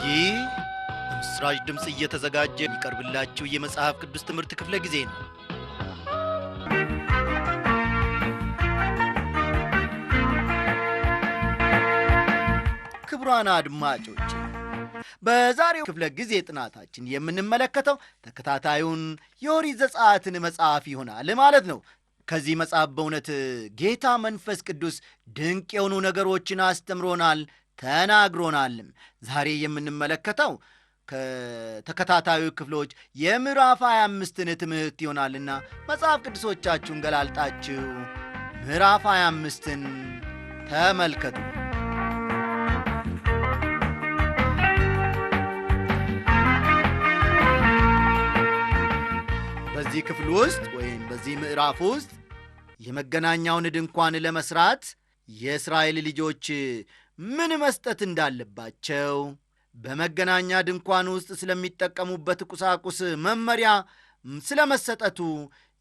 ይህ በምስራች ድምፅ እየተዘጋጀ የሚቀርብላችሁ የመጽሐፍ ቅዱስ ትምህርት ክፍለ ጊዜ ነው። ክቡራን አድማጮች፣ በዛሬው ክፍለ ጊዜ ጥናታችን የምንመለከተው ተከታታዩን የኦሪት ዘጸአትን መጽሐፍ ይሆናል ማለት ነው። ከዚህ መጽሐፍ በእውነት ጌታ መንፈስ ቅዱስ ድንቅ የሆኑ ነገሮችን አስተምሮናል፣ ተናግሮናልም። ዛሬ የምንመለከተው ከተከታታዩ ክፍሎች የምዕራፍ 25ን ትምህርት ይሆናልና መጽሐፍ ቅዱሶቻችሁን ገላልጣችሁ ምዕራፍ 25ን ተመልከቱ። በዚህ ክፍል ውስጥ ወይም በዚህ ምዕራፍ ውስጥ የመገናኛውን ድንኳን ለመስራት የእስራኤል ልጆች ምን መስጠት እንዳለባቸው፣ በመገናኛ ድንኳን ውስጥ ስለሚጠቀሙበት ቁሳቁስ መመሪያ ስለመሰጠቱ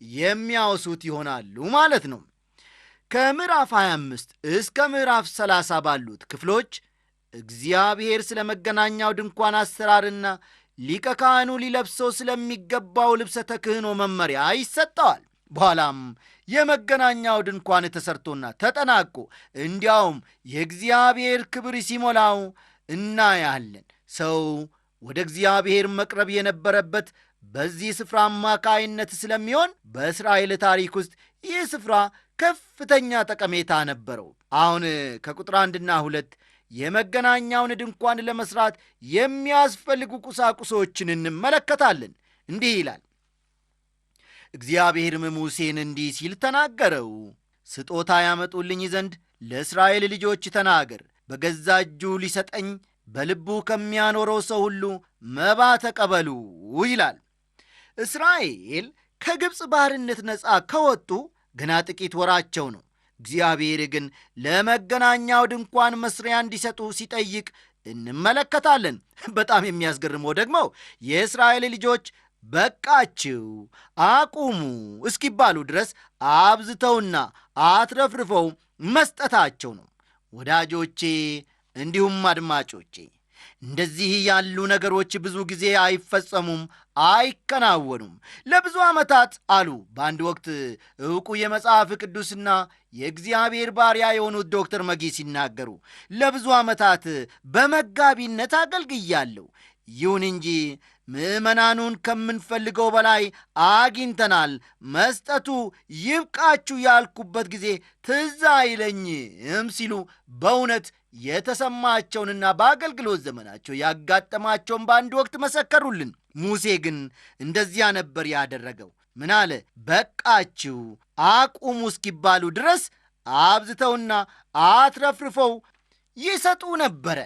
የሚያወሱት ይሆናሉ ማለት ነው። ከምዕራፍ 25 እስከ ምዕራፍ 30 ባሉት ክፍሎች እግዚአብሔር ስለ መገናኛው ድንኳን አሰራርና ሊቀ ካህኑ ሊለብሰው ስለሚገባው ልብሰ ተክህኖ መመሪያ ይሰጠዋል። በኋላም የመገናኛው ድንኳን ተሰርቶና ተጠናቆ እንዲያውም የእግዚአብሔር ክብር ሲሞላው እናያለን። ሰው ወደ እግዚአብሔር መቅረብ የነበረበት በዚህ ስፍራ አማካይነት ስለሚሆን በእስራኤል ታሪክ ውስጥ ይህ ስፍራ ከፍተኛ ጠቀሜታ ነበረው። አሁን ከቁጥር 1ና 2 የመገናኛውን ድንኳን ለመስራት የሚያስፈልጉ ቁሳቁሶችን እንመለከታለን። እንዲህ ይላል፣ እግዚአብሔርም ሙሴን እንዲህ ሲል ተናገረው። ስጦታ ያመጡልኝ ዘንድ ለእስራኤል ልጆች ተናገር፣ በገዛ እጁ ሊሰጠኝ በልቡ ከሚያኖረው ሰው ሁሉ መባ ተቀበሉ ይላል። እስራኤል ከግብፅ ባርነት ነፃ ከወጡ ገና ጥቂት ወራቸው ነው። እግዚአብሔር ግን ለመገናኛው ድንኳን መስሪያ እንዲሰጡ ሲጠይቅ እንመለከታለን። በጣም የሚያስገርመው ደግሞ የእስራኤል ልጆች በቃችሁ፣ አቁሙ እስኪባሉ ድረስ አብዝተውና አትረፍርፈው መስጠታቸው ነው። ወዳጆቼ እንዲሁም አድማጮቼ፣ እንደዚህ ያሉ ነገሮች ብዙ ጊዜ አይፈጸሙም፣ አይከናወኑም። ለብዙ ዓመታት አሉ በአንድ ወቅት ዕውቁ የመጽሐፍ ቅዱስና የእግዚአብሔር ባሪያ የሆኑት ዶክተር መጊ ሲናገሩ፣ ለብዙ ዓመታት በመጋቢነት አገልግያለሁ። ይሁን እንጂ ምዕመናኑን ከምንፈልገው በላይ አግኝተናል። መስጠቱ ይብቃችሁ ያልኩበት ጊዜ ትዝ አይለኝም ሲሉ በእውነት የተሰማቸውንና በአገልግሎት ዘመናቸው ያጋጠማቸውን በአንድ ወቅት መሰከሩልን። ሙሴ ግን እንደዚያ ነበር ያደረገው። ምን አለ? በቃችሁ፣ አቁሙ እስኪባሉ ድረስ አብዝተውና አትረፍርፈው ይሰጡ ነበረ።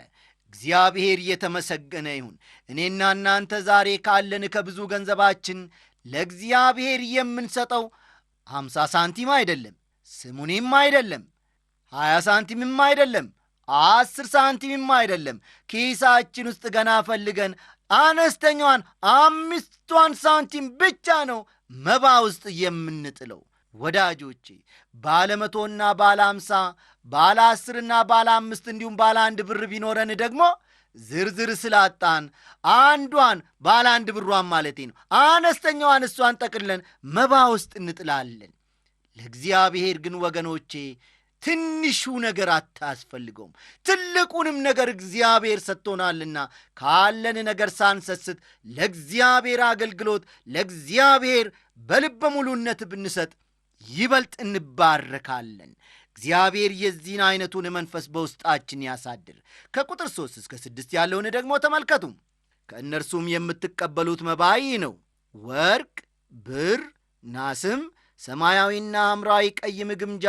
እግዚአብሔር የተመሰገነ ይሁን። እኔና እናንተ ዛሬ ካለን ከብዙ ገንዘባችን ለእግዚአብሔር የምንሰጠው 50 ሳንቲም አይደለም፣ ስሙኒም አይደለም፣ 20 ሳንቲምም አይደለም፣ 10 ሳንቲምም አይደለም። ኪሳችን ውስጥ ገና ፈልገን አነስተኛዋን 5 ሳንቲም ብቻ ነው መባ ውስጥ የምንጥለው። ወዳጆቼ ባለ 100ና ባለ 50 ባለ 10ና ባለ 5 እንዲሁም ባለ 1 ብር ቢኖረን ደግሞ ዝርዝር ስላጣን አንዷን ባለ 1 ብሯን ማለቴ ነው አነስተኛዋን እሷን ጠቅለን መባ ውስጥ እንጥላለን። ለእግዚአብሔር ግን ወገኖቼ ትንሹ ነገር አታስፈልገውም። ትልቁንም ነገር እግዚአብሔር ሰጥቶናልና ካለን ነገር ሳንሰስት ለእግዚአብሔር አገልግሎት ለእግዚአብሔር በልበ ሙሉነት ብንሰጥ ይበልጥ እንባረካለን። እግዚአብሔር የዚህን አይነቱን መንፈስ በውስጣችን ያሳድር። ከቁጥር 3 እስከ 6 ያለውን ደግሞ ተመልከቱ። ከእነርሱም የምትቀበሉት መባ ይህ ነው፣ ወርቅ፣ ብር፣ ናስም፣ ሰማያዊና ሐምራዊ ቀይም ግምጃ፣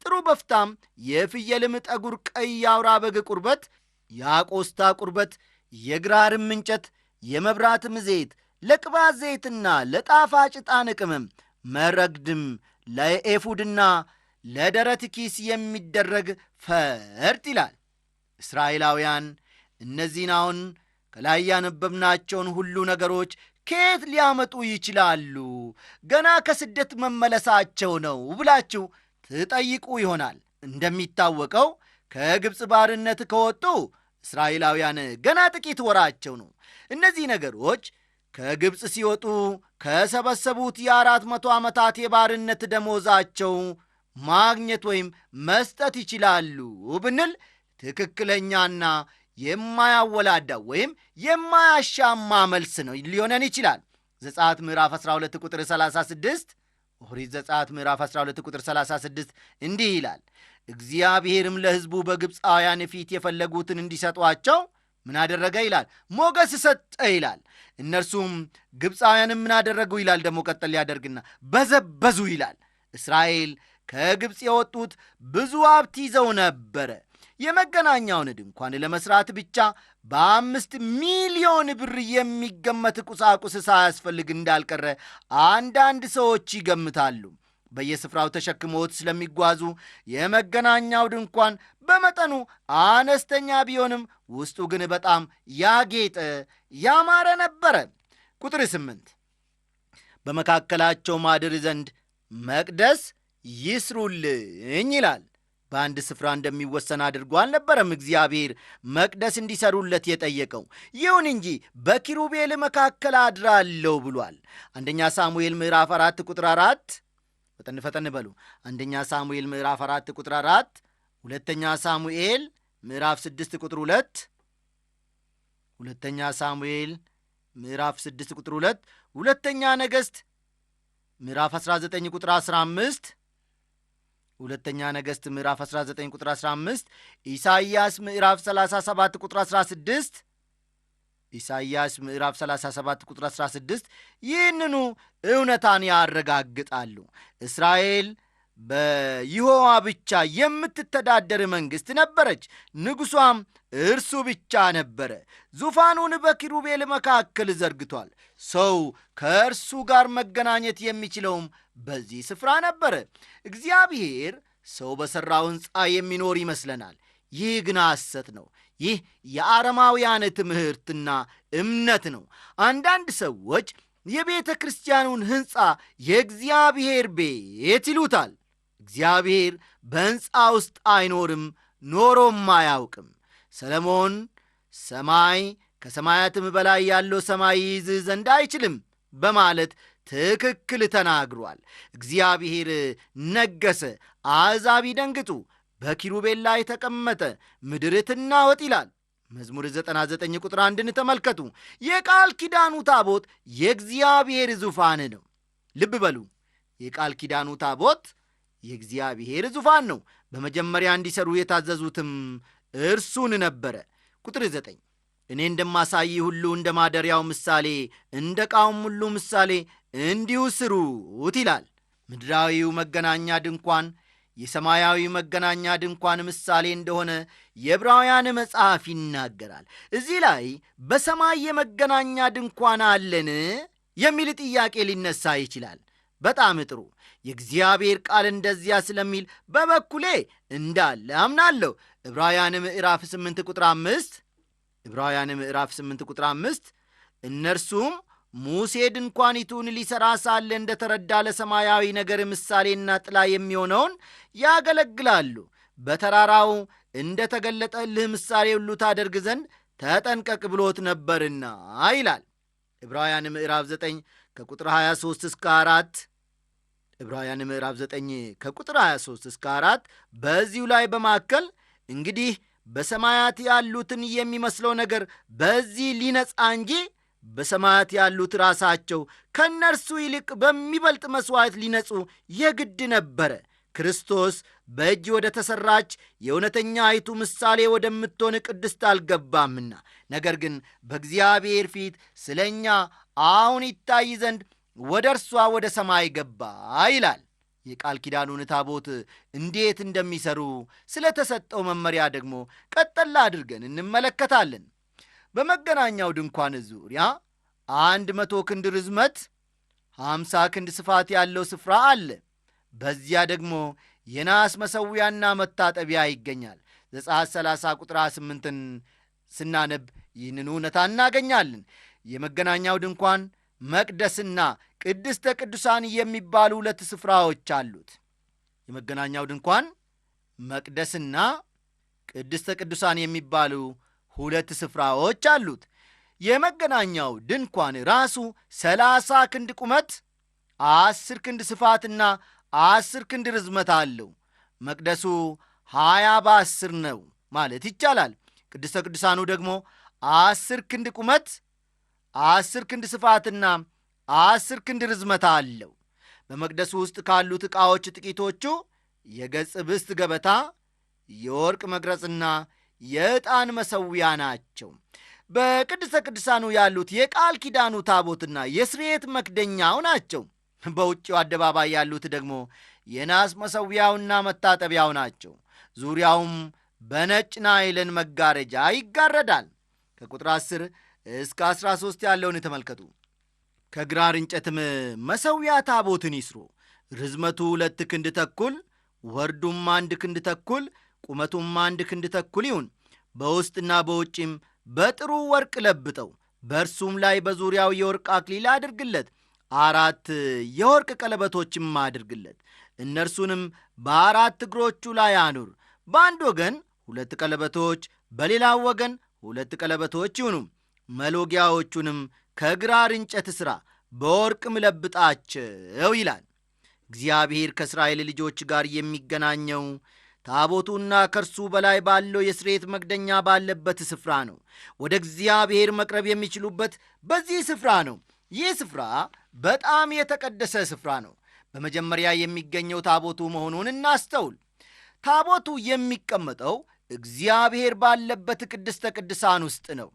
ጥሩ በፍታም፣ የፍየልም ጠጉር፣ ቀይ አውራ በግ ቁርበት፣ የአቆስታ ቁርበት፣ የግራርም እንጨት፣ የመብራትም ዘይት፣ ለቅባት ዘይትና ለጣፋጭ ዕጣን ቅመም፣ መረግድም፣ ለኤፉድና ለደረት ኪስ የሚደረግ ፈርጥ ይላል። እስራኤላውያን እነዚህን አሁን ከላይ ያነበብናቸውን ሁሉ ነገሮች ከየት ሊያመጡ ይችላሉ? ገና ከስደት መመለሳቸው ነው ብላችሁ ትጠይቁ ይሆናል። እንደሚታወቀው ከግብፅ ባርነት ከወጡ እስራኤላውያን ገና ጥቂት ወራቸው ነው። እነዚህ ነገሮች ከግብፅ ሲወጡ ከሰበሰቡት የ400 ዓመታት የባርነት ደሞዛቸው ማግኘት ወይም መስጠት ይችላሉ ብንል ትክክለኛና የማያወላዳ ወይም የማያሻማ መልስ ነው ሊሆነን ይችላል። ዘጸአት ምዕራፍ 12 ቁጥር 36 ኦሪት ዘጸአት ምዕራፍ 12 ቁጥር 36 እንዲህ ይላል፣ እግዚአብሔርም ለሕዝቡ በግብፃውያን ፊት የፈለጉትን እንዲሰጧቸው ምን አደረገ ይላል? ሞገስ ሰጠ ይላል። እነርሱም ግብፃውያንም ምን አደረጉ ይላል? ደግሞ ቀጠል ያደርግና በዘበዙ ይላል። እስራኤል ከግብፅ የወጡት ብዙ ሀብት ይዘው ነበረ። የመገናኛውን ድንኳን ለመስራት ብቻ በ5 ሚሊዮን ብር የሚገመት ቁሳቁስ ሳያስፈልግ እንዳልቀረ አንዳንድ ሰዎች ይገምታሉ። በየስፍራው ተሸክሞት ስለሚጓዙ የመገናኛው ድንኳን በመጠኑ አነስተኛ ቢሆንም ውስጡ ግን በጣም ያጌጠ ያማረ ነበረ። ቁጥር 8 በመካከላቸው ማድር ዘንድ መቅደስ ይስሩልኝ ይላል። በአንድ ስፍራ እንደሚወሰን አድርጎ አልነበረም እግዚአብሔር መቅደስ እንዲሰሩለት የጠየቀው። ይሁን እንጂ በኪሩቤል መካከል አድራለሁ ብሏል። አንደኛ ሳሙኤል ምዕራፍ 4 ቁጥር 4 ፈጠን በሉ። አንደኛ ሳሙኤል ምዕራፍ 4 ቁጥር 4፣ ሁለተኛ ሳሙኤል ምዕራፍ 6 ቁጥር 2፣ ሁለተኛ ሳሙኤል ምዕራፍ 6 ቁጥር 2፣ ሁለተኛ ነገሥት ምዕራፍ 19 ቁጥር 15፣ ሁለተኛ ነገሥት ምዕራፍ 19 ቁጥር 15፣ ኢሳይያስ ምዕራፍ 37 ቁጥር 16፣ ኢሳይያስ ምዕራፍ 37 ቁጥር 16 ይህንኑ እውነታን ያረጋግጣሉ። እስራኤል በይሖዋ ብቻ የምትተዳደር መንግሥት ነበረች። ንጉሷም እርሱ ብቻ ነበረ። ዙፋኑን በኪሩቤል መካከል ዘርግቷል። ሰው ከእርሱ ጋር መገናኘት የሚችለውም በዚህ ስፍራ ነበረ። እግዚአብሔር ሰው በሠራው ሕንፃ የሚኖር ይመስለናል። ይህ ግን ሐሰት ነው። ይህ የአረማውያን ትምህርትና እምነት ነው። አንዳንድ ሰዎች የቤተ ክርስቲያኑን ሕንፃ የእግዚአብሔር ቤት ይሉታል። እግዚአብሔር በሕንፃ ውስጥ አይኖርም፣ ኖሮም አያውቅም። ሰለሞን ሰማይ ከሰማያትም በላይ ያለው ሰማይ ይይዝህ ዘንድ አይችልም በማለት ትክክል ተናግሯል። እግዚአብሔር ነገሰ፣ አሕዛብ ይደንግጡ፣ በኪሩቤል ላይ ተቀመጠ፣ ምድር ትናወጥ ይላል። መዝሙር 99 ቁጥር 1ን ተመልከቱ። የቃል ኪዳኑ ታቦት የእግዚአብሔር ዙፋን ነው። ልብ በሉ፣ የቃል ኪዳኑ ታቦት የእግዚአብሔር ዙፋን ነው። በመጀመሪያ እንዲሰሩ የታዘዙትም እርሱን ነበረ። ቁጥር 9 እኔ እንደማሳይ ሁሉ እንደ ማደሪያው ምሳሌ እንደ ዕቃውም ሁሉ ምሳሌ እንዲሁ ስሩት ይላል። ምድራዊው መገናኛ ድንኳን የሰማያዊ መገናኛ ድንኳን ምሳሌ እንደሆነ የዕብራውያን መጽሐፍ ይናገራል። እዚህ ላይ በሰማይ የመገናኛ ድንኳን አለን የሚል ጥያቄ ሊነሳ ይችላል። በጣም ጥሩ። የእግዚአብሔር ቃል እንደዚያ ስለሚል በበኩሌ እንዳለ አምናለሁ። ዕብራውያን ምዕራፍ 8 ቁጥር 5 ዕብራውያን ምዕራፍ 8 ቁጥር 5 እነርሱም ሙሴ ድንኳኒቱን ሊሠራ ሳለ እንደ ተረዳ ለሰማያዊ ነገር ምሳሌና ጥላ የሚሆነውን ያገለግላሉ፣ በተራራው እንደ ተገለጠልህ ምሳሌ ሁሉ ታደርግ ዘንድ ተጠንቀቅ ብሎት ነበርና ይላል። ዕብራውያን ምዕራፍ 9 ከቁጥር 23 እስከ 4 ዕብራውያን ምዕራፍ 9 ከቁጥር 23 እስከ 4 በዚሁ ላይ በማከል እንግዲህ በሰማያት ያሉትን የሚመስለው ነገር በዚህ ሊነጻ እንጂ በሰማያት ያሉት ራሳቸው ከእነርሱ ይልቅ በሚበልጥ መሥዋዕት ሊነጹ የግድ ነበረ። ክርስቶስ በእጅ ወደ ተሠራች የእውነተኛ አይቱ ምሳሌ ወደምትሆን ቅድስት አልገባምና፣ ነገር ግን በእግዚአብሔር ፊት ስለ እኛ አሁን ይታይ ዘንድ ወደ እርሷ ወደ ሰማይ ገባ ይላል። የቃል ኪዳኑን ታቦት እንዴት እንደሚሰሩ ስለ ተሰጠው መመሪያ ደግሞ ቀጠላ አድርገን እንመለከታለን። በመገናኛው ድንኳን ዙሪያ 100 ክንድ ርዝመት 50 ክንድ ስፋት ያለው ስፍራ አለ። በዚያ ደግሞ የናስ መሠዊያና መታጠቢያ ይገኛል። ዘጸአት 30 ቁጥር 8ን ስናነብ ይህንን እውነታ እናገኛለን። የመገናኛው ድንኳን መቅደስና ቅድስተ ቅዱሳን የሚባሉ 2 ስፍራዎች አሉት። የመገናኛው ድንኳን መቅደስና ቅድስተ ቅዱሳን የሚባሉ 2 ስፍራዎች አሉት። የመገናኛው ድንኳን ራሱ 30 ክንድ ቁመት፣ 10 ክንድ ስፋትና 10 ክንድ ርዝመት አለው። መቅደሱ 20 በ10 ነው ማለት ይቻላል። ቅድስተ ቅዱሳኑ ደግሞ 10 ክንድ ቁመት፣ 10 ክንድ ስፋትና 10 ክንድ ርዝመት አለው። በመቅደሱ ውስጥ ካሉት ዕቃዎች ጥቂቶቹ የገጽ ብስት ገበታ፣ የወርቅ መቅረጽና የዕጣን መሠዊያ ናቸው። በቅድስተ ቅዱሳኑ ያሉት የቃል ኪዳኑ ታቦትና የስርየት መክደኛው ናቸው። በውጭው አደባባይ ያሉት ደግሞ የናስ መሠዊያውና መታጠቢያው ናቸው። ዙሪያውም በነጭ ናይለን መጋረጃ ይጋረዳል። ከቁጥር 10 እስከ 13 ያለውን ተመልከቱ። ከግራር እንጨትም መሠዊያ ታቦትን ይስሩ። ርዝመቱ 2 ክንድ ተኩል፣ ወርዱም 1 ክንድ ተኩል፣ ቁመቱም 1 ክንድ ተኩል ይሁን። በውስጥና በውጭም በጥሩ ወርቅ ለብጠው፣ በእርሱም ላይ በዙሪያው የወርቅ አክሊል አድርግለት። 4 የወርቅ ቀለበቶችም አድርግለት። እነርሱንም በ4 እግሮቹ ላይ አኑር። በአንድ ወገን 2 ቀለበቶች፣ በሌላው ወገን 2 ቀለበቶች ይሁኑ። መሎጊያዎቹንም ከግራር እንጨት ሥራ፣ በወርቅም ለብጣቸው ይላል። እግዚአብሔር ከእስራኤል ልጆች ጋር የሚገናኘው ታቦቱና ከእርሱ በላይ ባለው የስርየት መክደኛ ባለበት ስፍራ ነው። ወደ እግዚአብሔር መቅረብ የሚችሉበት በዚህ ስፍራ ነው። ይህ ስፍራ በጣም የተቀደሰ ስፍራ ነው። በመጀመሪያ የሚገኘው ታቦቱ መሆኑን እናስተውል። ታቦቱ የሚቀመጠው እግዚአብሔር ባለበት ቅድስተ ቅዱሳን ውስጥ ነው።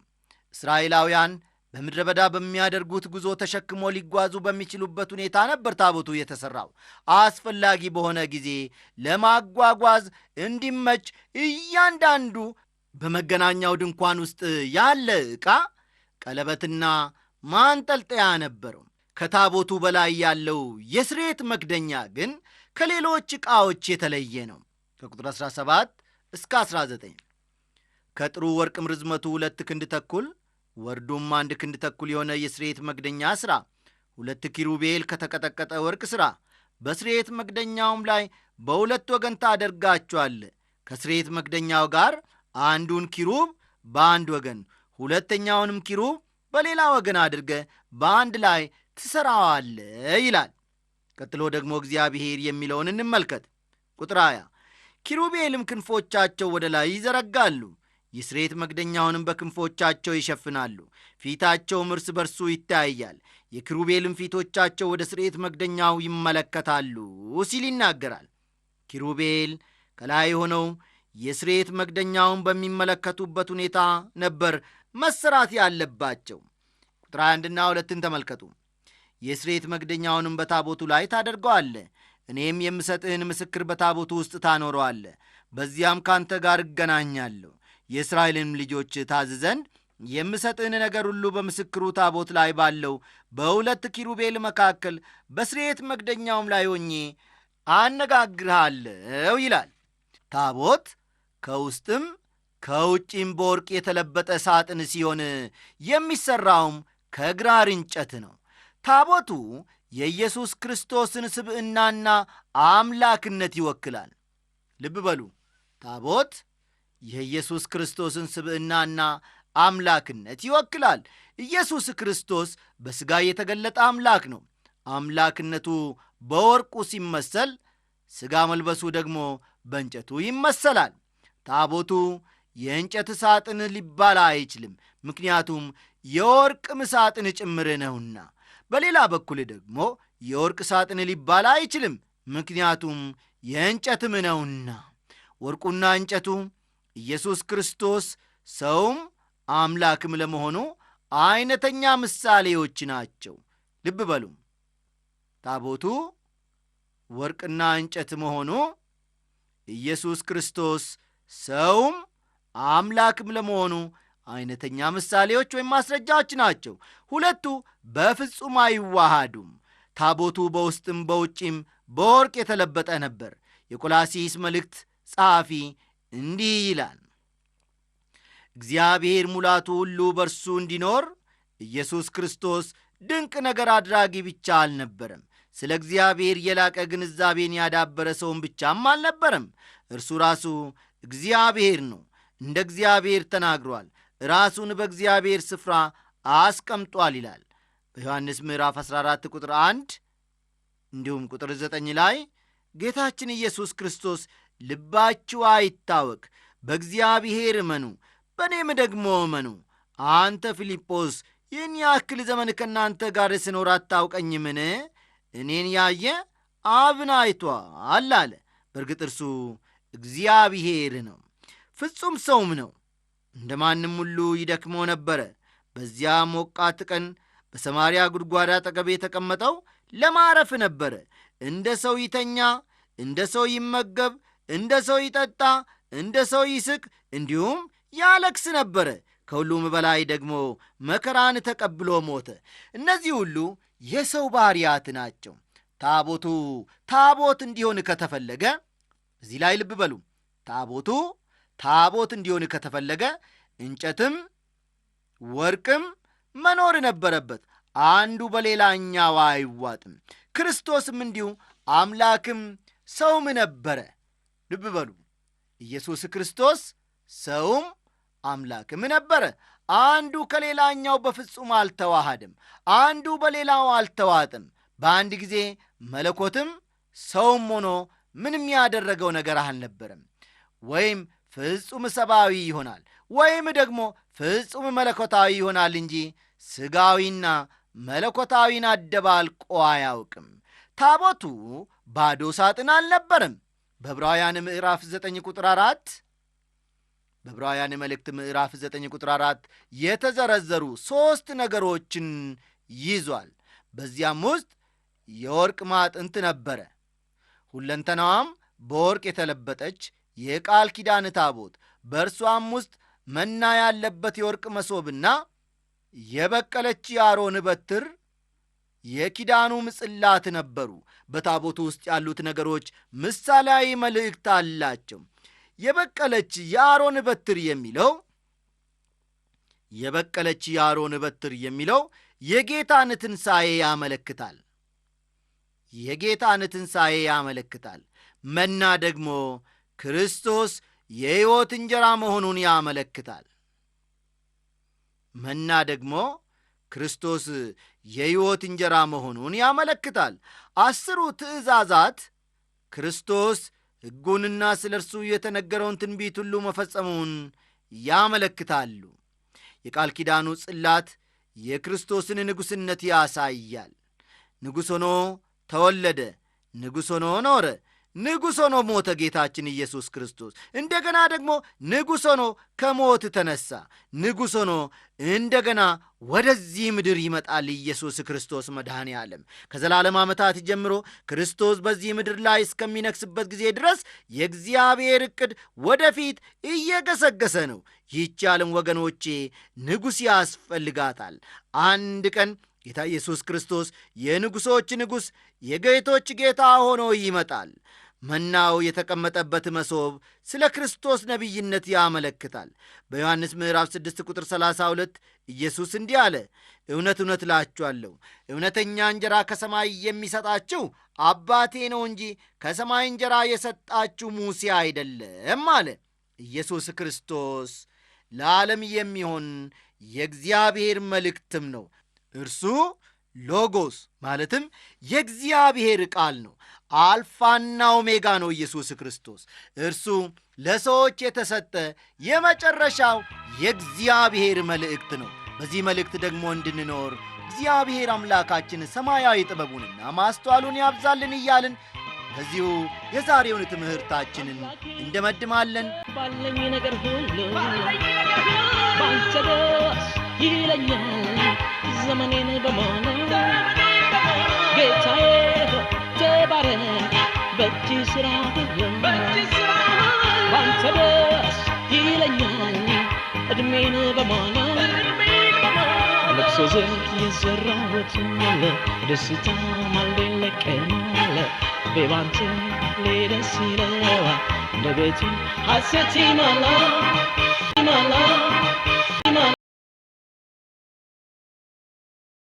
እስራኤላውያን በምድረ በዳ በሚያደርጉት ጉዞ ተሸክሞ ሊጓዙ በሚችሉበት ሁኔታ ነበር ታቦቱ የተሠራው። አስፈላጊ በሆነ ጊዜ ለማጓጓዝ እንዲመች እያንዳንዱ በመገናኛው ድንኳን ውስጥ ያለ ዕቃ ቀለበትና ማንጠልጠያ ነበረው። ከታቦቱ በላይ ያለው የስርየት መክደኛ ግን ከሌሎች ዕቃዎች የተለየ ነው። ከቁጥር 17 እስከ 19 ከጥሩ ወርቅም ርዝመቱ 2 ክንድ ተኩል፣ ወርዱም 1 ክንድ ተኩል የሆነ የስርየት መክደኛ ሥራ። 2 ኪሩቤል ከተቀጠቀጠ ወርቅ ሥራ። በስርየት መክደኛውም ላይ በ2 ወገን ታደርጋቸዋል። ከስርየት መክደኛው ጋር አንዱን ኪሩብ በአንድ ወገን፣ ሁለተኛውንም ኪሩብ በሌላ ወገን አድርገ በአንድ ላይ ትሠራዋለ ይላል። ቀጥሎ ደግሞ እግዚአብሔር የሚለውን እንመልከት። ቁጥር 20 ኪሩቤልም ክንፎቻቸው ወደ ላይ ይዘረጋሉ፣ የስርየት መክደኛውንም በክንፎቻቸው ይሸፍናሉ፣ ፊታቸውም እርስ በርሱ ይታያል፣ የኪሩቤልም ፊቶቻቸው ወደ ስርየት መክደኛው ይመለከታሉ ሲል ይናገራል። ኪሩቤል ከላይ ሆነው የስርየት መክደኛውን በሚመለከቱበት ሁኔታ ነበር መሰራት ያለባቸው። ቁጥር 1ና 2 ተመልከቱ። የስርየት መክደኛውንም በታቦቱ ላይ ታደርገዋለ፣ እኔም የምሰጥህን ምስክር በታቦቱ ውስጥ ታኖረዋለ፣ በዚያም ካንተ ጋር እገናኛለሁ። የእስራኤልን ልጆች ታዝ ዘንድ የምሰጥህን ነገር ሁሉ በምስክሩ ታቦት ላይ ባለው በ2 ኪሩቤል መካከል በስርየት መክደኛውም ላይ ሆኜ አነጋግርሃለሁ ይላል። ታቦት ከውስጥም ከውጪም በወርቅ የተለበጠ ሳጥን ሲሆን የሚሠራውም ከግራር እንጨት ነው። ታቦቱ የኢየሱስ ክርስቶስን ስብዕናና አምላክነት ይወክላል። ልብ በሉ፣ ታቦት የኢየሱስ ክርስቶስን ስብዕናና አምላክነት ይወክላል። ኢየሱስ ክርስቶስ በሥጋ የተገለጠ አምላክ ነው። አምላክነቱ በወርቁ ሲመሰል፣ ሥጋ መልበሱ ደግሞ በእንጨቱ ይመሰላል። ታቦቱ የእንጨት ሳጥን ሊባል አይችልም፣ ምክንያቱም የወርቅም ሳጥን ጭምር ነውና። በሌላ በኩል ደግሞ የወርቅ ሳጥን ሊባል አይችልም፣ ምክንያቱም የእንጨትም ነውና። ወርቁና እንጨቱ ኢየሱስ ክርስቶስ ሰውም አምላክም ለመሆኑ አይነተኛ ምሳሌዎች ናቸው። ልብ በሉ፣ ታቦቱ ወርቅና እንጨት መሆኑ ኢየሱስ ክርስቶስ ሰውም አምላክም ለመሆኑ አይነተኛ ምሳሌዎች ወይም ማስረጃዎች ናቸው። ሁለቱ በፍጹም አይዋሃዱም። ታቦቱ በውስጥም በውጪም በወርቅ የተለበጠ ነበር። የቆላሲስ መልእክት ጸሐፊ እንዲህ ይላል፣ እግዚአብሔር ሙላቱ ሁሉ በእርሱ እንዲኖር ኢየሱስ ክርስቶስ ድንቅ ነገር አድራጊ ብቻ አልነበረም። ስለ እግዚአብሔር የላቀ ግንዛቤን ያዳበረ ሰውን ብቻም አልነበረም። እርሱ ራሱ እግዚአብሔር ነው። እንደ እግዚአብሔር ተናግሯል። ራሱን በእግዚአብሔር ስፍራ አስቀምጧል ይላል። በዮሐንስ ምዕራፍ 14 ቁጥር 1 እንዲሁም ቁጥር 9 ላይ ጌታችን ኢየሱስ ክርስቶስ ልባችሁ አይታወክ፣ በእግዚአብሔር እመኑ፣ በእኔም ደግሞ እመኑ። አንተ ፊልጶስ ይህን ያክል ዘመን ከእናንተ ጋር ስኖር አታውቀኝምን? እኔን ያየ አብን አይቶአል አለ። በእርግጥ እርሱ እግዚአብሔር ነው፣ ፍጹም ሰውም ነው። እንደ ማንም ሁሉ ይደክመው ነበረ። በዚያ ሞቃት ቀን በሰማርያ ጉድጓድ አጠገብ የተቀመጠው ለማረፍ ነበረ። እንደ ሰው ይተኛ፣ እንደ ሰው ይመገብ፣ እንደ ሰው ይጠጣ፣ እንደ ሰው ይስቅ፣ እንዲሁም ያለቅስ ነበረ። ከሁሉም በላይ ደግሞ መከራን ተቀብሎ ሞተ። እነዚህ ሁሉ የሰው ባሕርያት ናቸው። ታቦቱ ታቦት እንዲሆን ከተፈለገ፣ እዚህ ላይ ልብ በሉ፣ ታቦቱ ታቦት እንዲሆን ከተፈለገ እንጨትም ወርቅም መኖር ነበረበት። አንዱ በሌላኛው አይዋጥም። ክርስቶስም እንዲሁ አምላክም ሰውም ነበረ። ልብ በሉ፣ ኢየሱስ ክርስቶስ ሰውም አምላክም ነበረ። አንዱ ከሌላኛው በፍጹም አልተዋሃድም። አንዱ በሌላው አልተዋጥም። በአንድ ጊዜ መለኮትም ሰውም ሆኖ ምንም ያደረገው ነገር አልነበረም። ወይም ፍጹም ሰብአዊ ይሆናል ወይም ደግሞ ፍጹም መለኮታዊ ይሆናል እንጂ ሥጋዊና መለኮታዊን አደባልቆ አያውቅም። ታቦቱ ባዶ ሳጥን አልነበረም። በዕብራውያን ምዕራፍ 9 ቁጥር 4 በዕብራውያን መልእክት ምዕራፍ 9 ቁጥር 4 የተዘረዘሩ 3 ነገሮችን ይዟል። በዚያም ውስጥ የወርቅ ማጥንት ነበረ። ሁለንተናዋም በወርቅ የተለበጠች የቃል ኪዳን ታቦት፣ በእርሷም ውስጥ መና ያለበት የወርቅ መሶብና የበቀለች የአሮን በትር የኪዳኑም ጽላት ነበሩ። በታቦቱ ውስጥ ያሉት ነገሮች ምሳሌያዊ መልእክት አላቸው። የበቀለች የአሮን በትር የሚለው የጌታን ትንሣኤ ያመለክታል። መና ደግሞ ክርስቶስ የሕይወት እንጀራ መሆኑን ያመለክታል። 10ሩ ትእዛዛት ክርስቶስ ሕጉንና ስለ እርሱ የተነገረውን ትንቢት ሁሉ መፈጸሙን ያመለክታሉ። የቃል ኪዳኑ ጽላት የክርስቶስን ንጉሥነት ያሳያል። ንጉሥ ሆኖ ተወለደ፣ ንጉሥ ሆኖ ኖረ፣ ንጉሥ ሆኖ ሞተ። ጌታችን ኢየሱስ ክርስቶስ እንደገና ደግሞ ንጉሥ ሆኖ ከሞት ተነሣ። ንጉሥ ሆኖ እንደገና ወደዚህ ምድር ይመጣል። ኢየሱስ ክርስቶስ መድኃኔ ዓለም ከዘላለም ዓመታት ጀምሮ ክርስቶስ በዚህ ምድር ላይ እስከሚነግሥበት ጊዜ ድረስ የእግዚአብሔር ዕቅድ ወደፊት እየገሰገሰ ነው። ይህች ዓለም ወገኖቼ ንጉሥ ያስፈልጋታል። አንድ ቀን ጌታ ኢየሱስ ክርስቶስ የንጉሶች ንጉሥ የጌቶች ጌታ ሆኖ ይመጣል። መናው የተቀመጠበት መሶብ ስለ ክርስቶስ ነቢይነት ያመለክታል። በዮሐንስ ምዕራፍ 6 ቁጥር 32 ኢየሱስ እንዲህ አለ፣ እውነት እውነት እላችኋለሁ እውነተኛ እንጀራ ከሰማይ የሚሰጣችሁ አባቴ ነው እንጂ ከሰማይ እንጀራ የሰጣችሁ ሙሴ አይደለም አለ። ኢየሱስ ክርስቶስ ለዓለም የሚሆን የእግዚአብሔር መልእክትም ነው። እርሱ ሎጎስ ማለትም የእግዚአብሔር ቃል ነው። አልፋና ኦሜጋ ነው ኢየሱስ ክርስቶስ። እርሱ ለሰዎች የተሰጠ የመጨረሻው የእግዚአብሔር መልእክት ነው። በዚህ መልእክት ደግሞ እንድንኖር እግዚአብሔር አምላካችን ሰማያዊ ጥበቡንና ማስተዋሉን ያብዛልን እያልን በዚሁ የዛሬውን ትምህርታችንን እንደመድማለን። ባለኝ ነገር ሁሉ ባንተ ደስ ይለኛል ዘመኔን በሞላ ጌታዬ ተባረክ በእጅ ሥራ ሁሉ ባንተ ደስ ይለኛል ዕድሜን በሞላ ለቅሶ ዘይት የዘራሁት አለ ደስታ ማልዴ ለቀማለ በባንተ ሌደስ ይለዋል እንደ ቤቱ ሐሴት ይሞላል